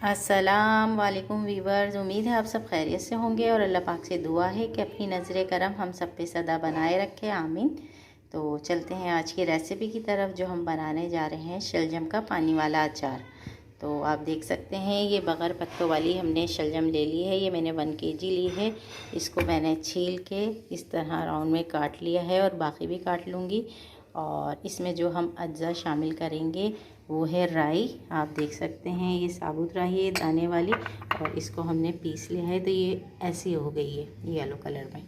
अस्सलाम वालेकुम वीवर्स, उम्मीद है आप सब खैरियत से होंगे और अल्लाह पाक से दुआ है कि अपनी नज़र करम हम सब पे सदा बनाए रखे, आमीन। तो चलते हैं आज की रेसिपी की तरफ, जो हम बनाने जा रहे हैं शलजम का पानी वाला अचार। तो आप देख सकते हैं ये बग़ैर पत्तों वाली हमने शलजम ले ली है। ये मैंने 1 kg ली है। इसको मैंने छील के इस तरह राउंड में काट लिया है और बाकी भी काट लूँगी। और इसमें जो हम अज्जा शामिल करेंगे वो है राई। आप देख सकते हैं ये साबुत राई है दाने वाली, और इसको हमने पीस लिया है तो ये ऐसी हो गई है येलो कलर में।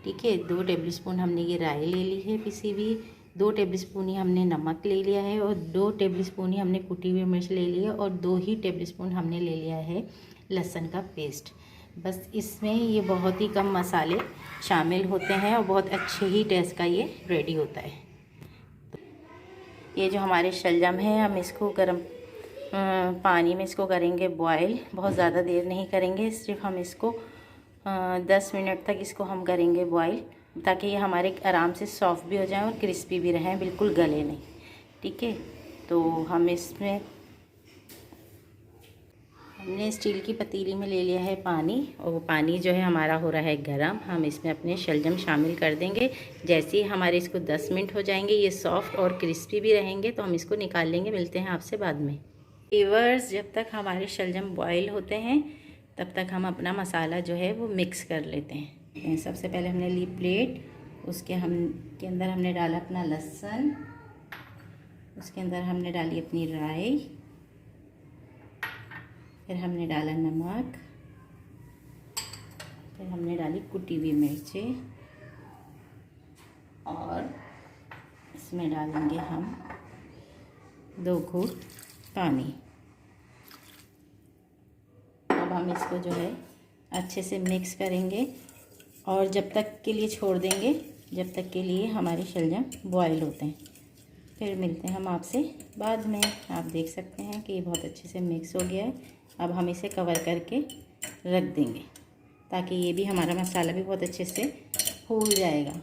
ठीक है, 2 टेबलस्पून हमने ये राई ले ली है पिसी हुई, 2 टेबलस्पून ही हमने नमक ले लिया है, और 2 टेबलस्पून ही हमने कुटी हुई मिर्च ले ली है, और 2 ही टेबलस्पून हमने ले लिया है लहसुन का पेस्ट। बस इसमें ये बहुत ही कम मसाले शामिल होते हैं और बहुत अच्छे ही टेस्ट का ये रेडी होता है। ये जो हमारे शलजम है, हम इसको गर्म पानी में इसको करेंगे बॉयल। बहुत ज़्यादा देर नहीं करेंगे, सिर्फ हम इसको 10 मिनट तक इसको हम करेंगे बॉयल, ताकि ये हमारे आराम से सॉफ्ट भी हो जाए और क्रिस्पी भी रहें, बिल्कुल गले नहीं। ठीक है, तो हम इसमें हमने स्टील की पतीली में ले लिया है पानी, और वो पानी जो है हमारा हो रहा है गरम। हम इसमें अपने शलजम शामिल कर देंगे। जैसे ही हमारे इसको 10 मिनट हो जाएंगे, ये सॉफ्ट और क्रिस्पी भी रहेंगे, तो हम इसको निकाल लेंगे। मिलते हैं आपसे बाद में। व्यूअर्स, जब तक हमारे शलजम बॉयल होते हैं तब तक हम अपना मसाला जो है वो मिक्स कर लेते हैं। सबसे पहले हमने ली प्लेट, उसके अंदर हमने डाला अपना लहसुन, उसके अंदर हमने डाली अपनी राई, फिर हमने डाला नमक, फिर हमने डाली कुटी हुई मिर्चें, और इसमें डालेंगे हम 2 घूंट पानी। अब हम इसको जो है अच्छे से मिक्स करेंगे और जब तक के लिए छोड़ देंगे जब तक के लिए हमारे शलजम बॉयल होते हैं। फिर मिलते हैं हम आपसे बाद में। आप देख सकते हैं कि ये बहुत अच्छे से मिक्स हो गया है। अब हम इसे कवर करके रख देंगे, ताकि ये भी हमारा मसाला भी बहुत अच्छे से फूल जाएगा,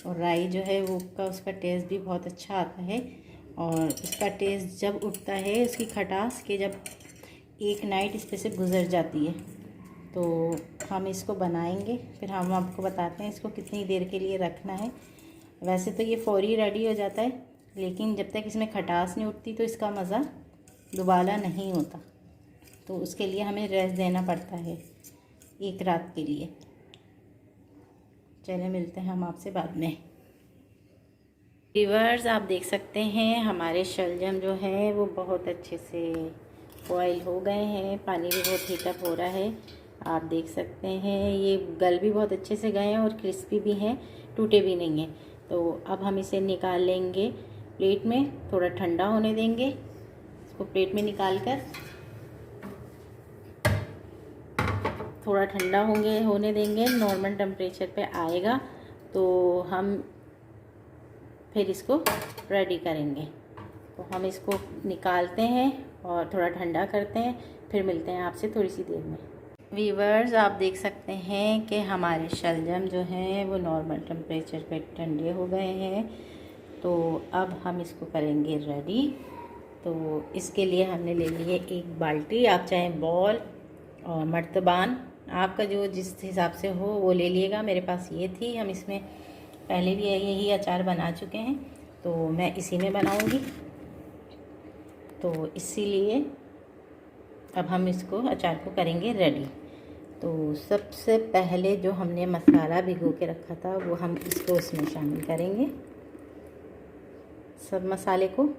और राई जो है वो उसका टेस्ट भी बहुत अच्छा आता है। और उसका टेस्ट जब उठता है, उसकी खटास के जब एक नाइट इस पे से गुज़र जाती है, तो हम इसको बनाएंगे। फिर हम आपको बताते हैं इसको कितनी देर के लिए रखना है। वैसे तो ये फ़ौरी रेडी हो जाता है, लेकिन जब तक इसमें खटास नहीं उठती तो इसका मज़ा दुबाला नहीं होता, तो उसके लिए हमें रेस्ट देना पड़ता है एक रात के लिए। चलिए मिलते हैं हम आपसे बाद में। व्यूअर्स, आप देख सकते हैं हमारे शलजम जो है वो बहुत अच्छे से बॉयल हो गए हैं। पानी भी बहुत हीटअप हो रहा है। आप देख सकते हैं ये गल भी बहुत अच्छे से गए हैं और क्रिस्पी भी हैं, टूटे भी नहीं हैं। तो अब हम इसे निकाल लेंगे प्लेट में, थोड़ा ठंडा होने देंगे। इसको प्लेट में निकाल कर थोड़ा ठंडा होने देंगे। नॉर्मल टेम्परेचर पे आएगा तो हम फिर इसको रेडी करेंगे। तो हम इसको निकालते हैं और थोड़ा ठंडा करते हैं, फिर मिलते हैं आपसे थोड़ी सी देर में। व्यूअर्स, आप देख सकते हैं कि हमारे शलजम जो हैं वो नॉर्मल टेम्परेचर पे ठंडे हो गए हैं। तो अब हम इसको करेंगे रेडी। तो इसके लिए हमने ले ली है 1 बाल्टी, आप चाहे बॉल और मर्तबान, आपका जो जिस हिसाब से हो वो ले लिएगा। मेरे पास ये थी, हम इसमें पहले भी यही अचार बना चुके हैं, तो मैं इसी में बनाऊंगी। तो इसीलिए अब हम इसको अचार को करेंगे रेडी। तो सबसे पहले जो हमने मसाला भिगो के रखा था वो हम इसको इसमें शामिल करेंगे, सब मसाले को।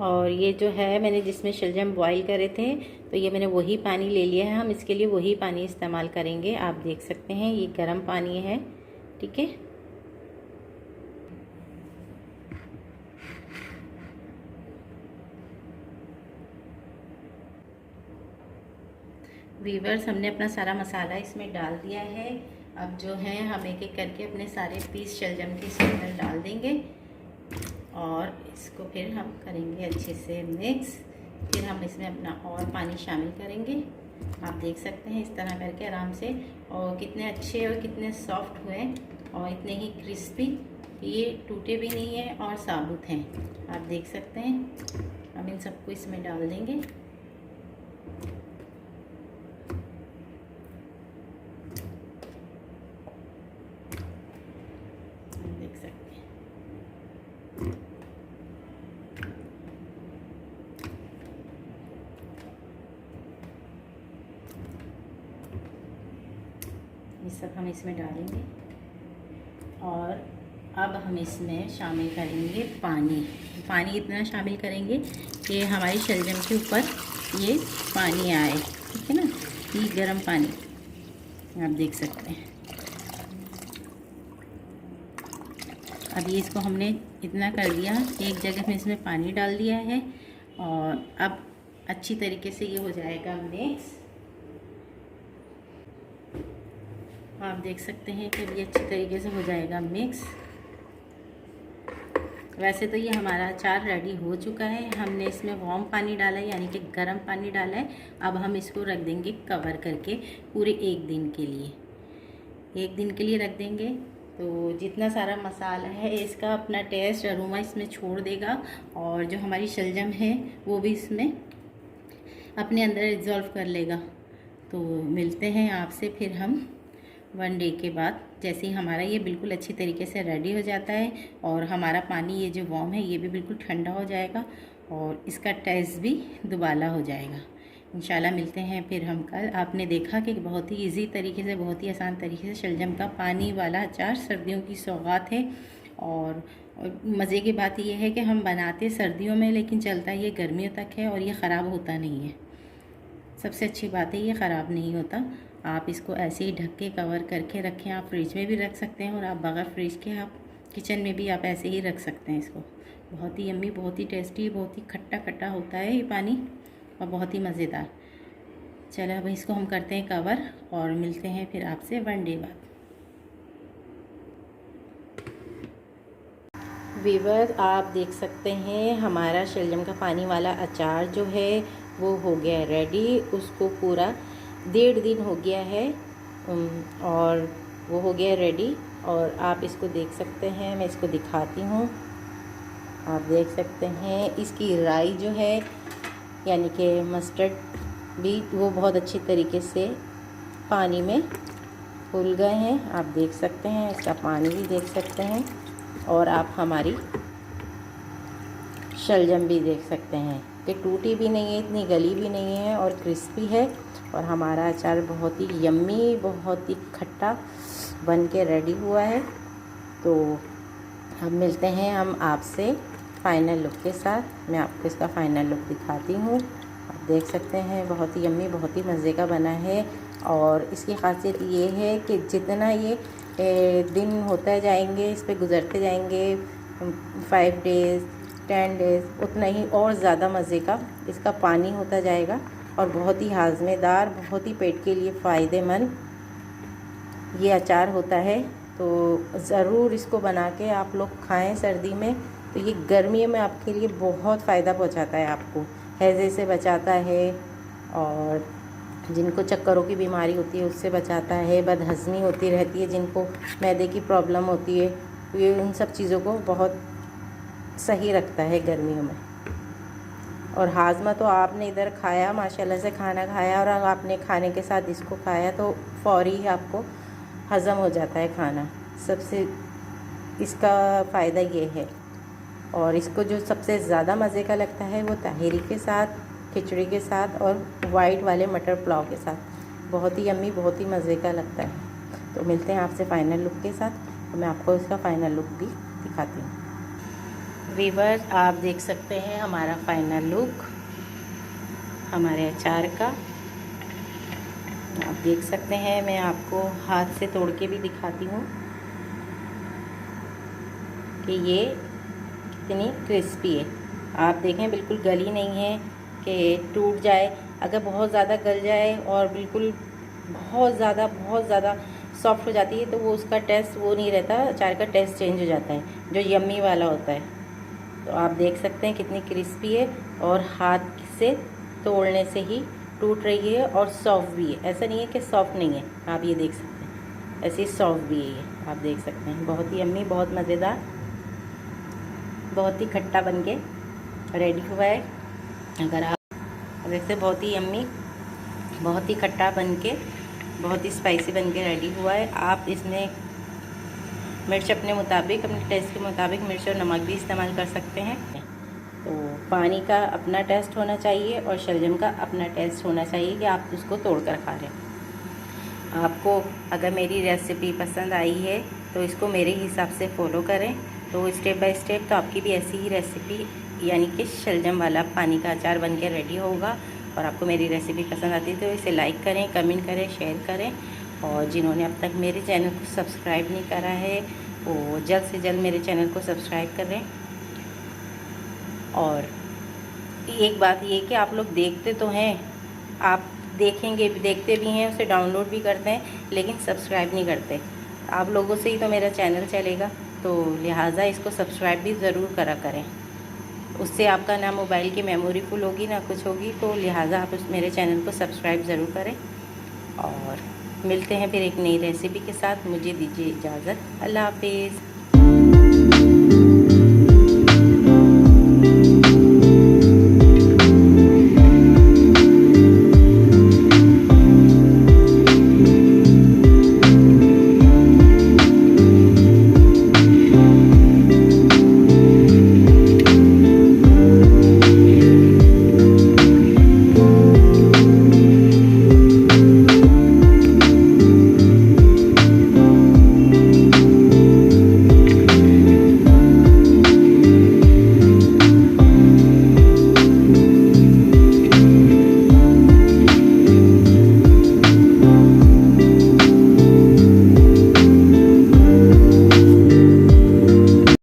और ये जो है मैंने जिसमें शलजम बॉईल करे थे, तो ये मैंने वही पानी ले लिया है। हम इसके लिए वही पानी इस्तेमाल करेंगे। आप देख सकते हैं ये गर्म पानी है। ठीक है, व्यूअर्स, हमने अपना सारा मसाला इसमें डाल दिया है। अब जो है हम एक एक करके अपने सारे पीस शलजम के इसके अंदर डाल देंगे और इसको फिर हम करेंगे अच्छे से मिक्स। फिर हम इसमें अपना और पानी शामिल करेंगे। आप देख सकते हैं इस तरह करके आराम से, और कितने अच्छे और कितने सॉफ्ट हुए और इतने ही क्रिस्पी। ये टूटे भी नहीं है और साबुत हैं, आप देख सकते हैं। हम इन सबको इसमें डाल देंगे। देख सकते हैं। ये सब हम इसमें डालेंगे और अब हम इसमें शामिल करेंगे पानी इतना शामिल करेंगे कि हमारी शलजम के ऊपर ये पानी आए, ठीक है ना। ये गर्म पानी आप देख सकते हैं। अब ये इसको हमने इतना कर दिया, एक जगह में इसमें पानी डाल दिया है और अब अच्छी तरीके से ये हो जाएगा मिक्स। आप देख सकते हैं कि ये अच्छी तरीके से हो जाएगा मिक्स। वैसे तो ये हमारा अचार रेडी हो चुका है। हमने इसमें वार्म पानी डाला है, यानी कि गर्म पानी डाला है। अब हम इसको रख देंगे कवर करके पूरे 1 दिन के लिए। 1 दिन के लिए रख देंगे तो जितना सारा मसाला है इसका अपना टेस्ट अरोमा इसमें छोड़ देगा और जो हमारी शलजम है वो भी इसमें अपने अंदर डिज़ोल्व कर लेगा। तो मिलते हैं आपसे फिर हम 1 डे के बाद, जैसे ही हमारा ये बिल्कुल अच्छी तरीके से रेडी हो जाता है और हमारा पानी ये जो वार्म है ये भी बिल्कुल ठंडा हो जाएगा और इसका टेस्ट भी दुबाला हो जाएगा। इंशाल्लाह मिलते हैं फिर हम कल। आपने देखा कि बहुत ही इजी तरीके से, बहुत ही आसान तरीके से शलजम का पानी वाला अचार सर्दियों की सौगात है। और मज़े की बात यह है कि हम बनाते सर्दियों में लेकिन चलता ये गर्मियों तक है और ये ख़राब होता नहीं है। सबसे अच्छी बात है ये ख़राब नहीं होता। आप इसको ऐसे ही ढक के कवर करके रखें। आप फ्रिज में भी रख सकते हैं और आप बगैर फ्रिज के आप किचन में भी आप ऐसे ही रख सकते हैं इसको। बहुत ही यम्मी, बहुत ही टेस्टी, बहुत ही खट्टा खट्टा होता है ये पानी और बहुत ही मज़ेदार। चलो अब इसको हम करते हैं कवर और मिलते हैं फिर आपसे 1 डे बाद। वीवर आप देख सकते हैं हमारा शलजम का पानी वाला अचार जो है वो हो गया है रेडी। उसको पूरा 1.5 दिन हो गया है और वो हो गया रेडी। और आप इसको देख सकते हैं, मैं इसको दिखाती हूँ। आप देख सकते हैं इसकी राई जो है यानी कि मस्टर्ड भी वो बहुत अच्छी तरीके से पानी में फूल गए हैं। आप देख सकते हैं, इसका पानी भी देख सकते हैं और आप हमारी शलजम भी देख सकते हैं कि टूटी भी नहीं है, इतनी गली भी नहीं है और क्रिस्पी है। और हमारा अचार बहुत ही यम्मी, बहुत ही खट्टा बन के रेडी हुआ है। तो अब मिलते हैं हम आपसे फ़ाइनल लुक के साथ। मैं आपको इसका फ़ाइनल लुक दिखाती हूँ। आप देख सकते हैं बहुत ही यम्मी, बहुत ही मज़े का बना है। और इसकी ख़ासियत ये है कि जितना ये दिन होता जाएंगे, इस पे गुज़रते जाएंगे 5 डेज़ 10 डेज़, उतना ही और ज़्यादा मज़े का इसका पानी होता जाएगा और बहुत ही हाज़मेदार, बहुत ही पेट के लिए फ़ायदेमंद ये अचार होता है। तो ज़रूर इसको बना के आप लोग खाएं सर्दी में। तो ये गर्मियों में आपके लिए बहुत फ़ायदा पहुंचाता है, आपको हैज़े से बचाता है और जिनको चक्करों की बीमारी होती है उससे बचाता है। बदहज़मी होती रहती है, जिनको मैदे की प्रॉब्लम होती है, ये उन सब चीज़ों को बहुत सही रखता है गर्मियों में। और हाजमा तो आपने इधर खाया, माशाल्लाह से खाना खाया और आपने खाने के साथ इसको खाया तो फ़ौरी आपको हज़म हो जाता है खाना। सबसे इसका फ़ायदा ये है। और इसको जो सबसे ज़्यादा मज़े का लगता है वो ताहिरी के साथ, खिचड़ी के साथ और वाइट वाले मटर पुलाव के साथ। बहुत ही यम्मी, बहुत ही मज़े का लगता है। तो मिलते हैं आपसे फ़ाइनल लुक के साथ। तो मैं आपको इसका फ़ाइनल लुक भी दिखाती हूँ। वीवर आप देख सकते हैं हमारा फ़ाइनल लुक हमारे अचार का। आप देख सकते हैं, मैं आपको हाथ से तोड़ के भी दिखाती हूँ कि ये कितनी क्रिस्पी है। आप देखें बिल्कुल गली नहीं है कि टूट जाए। अगर बहुत ज़्यादा गल जाए और बिल्कुल बहुत ज़्यादा सॉफ्ट हो जाती है तो वो उसका टेस्ट वो नहीं रहता, अचार का टेस्ट चेंज हो जाता है जो यम्मी वाला होता है। तो आप देख सकते हैं कितनी क्रिस्पी है और हाथ से तोड़ने से ही टूट रही है और सॉफ्ट भी है। ऐसा नहीं है कि सॉफ्ट नहीं है, आप ये देख सकते हैं ऐसे ही सॉफ्ट भी है ये। आप देख सकते हैं बहुत ही यम्मी, बहुत मज़ेदार बहुत ही खट्टा बन के रेडी हुआ है। अगर आप वैसे बहुत ही यम्मी, बहुत ही खट्टा बन के, बहुत ही स्पाइसी बन के रेडी हुआ है। आप इसमें मिर्च अपने मुताबिक, अपने टेस्ट के मुताबिक मिर्च और नमक भी इस्तेमाल कर सकते हैं। तो पानी का अपना टेस्ट होना चाहिए और शलजम का अपना टेस्ट होना चाहिए कि आप उसको तोड़ कर खा रहे हैं। आपको अगर मेरी रेसिपी पसंद आई है तो इसको मेरे हिसाब से फॉलो करें, तो स्टेप बाय स्टेप तो आपकी भी ऐसी ही रेसिपी यानी कि शलजम वाला पानी का अचार बन के रेडी होगा। और आपको मेरी रेसिपी पसंद आती है तो इसे लाइक करें, कमेंट करें, शेयर करें। और जिन्होंने अब तक मेरे चैनल को सब्सक्राइब नहीं करा है वो जल्द से जल्द मेरे चैनल को सब्सक्राइब करें। और एक बात ये कि आप लोग देखते तो हैं, आप देखेंगे भी, देखते भी हैं, उसे डाउनलोड भी करते हैं, लेकिन सब्सक्राइब नहीं करते। आप लोगों से ही तो मेरा चैनल चलेगा, तो लिहाजा इसको सब्सक्राइब भी ज़रूर करा करें। उससे आपका ना मोबाइल की मेमोरी फुल होगी ना कुछ होगी, तो लिहाजा आप उस मेरे चैनल को सब्सक्राइब ज़रूर करें। और मिलते हैं फिर एक नई रेसिपी के साथ। मुझे दीजिए इजाज़त। अल्लाह हाफिज़।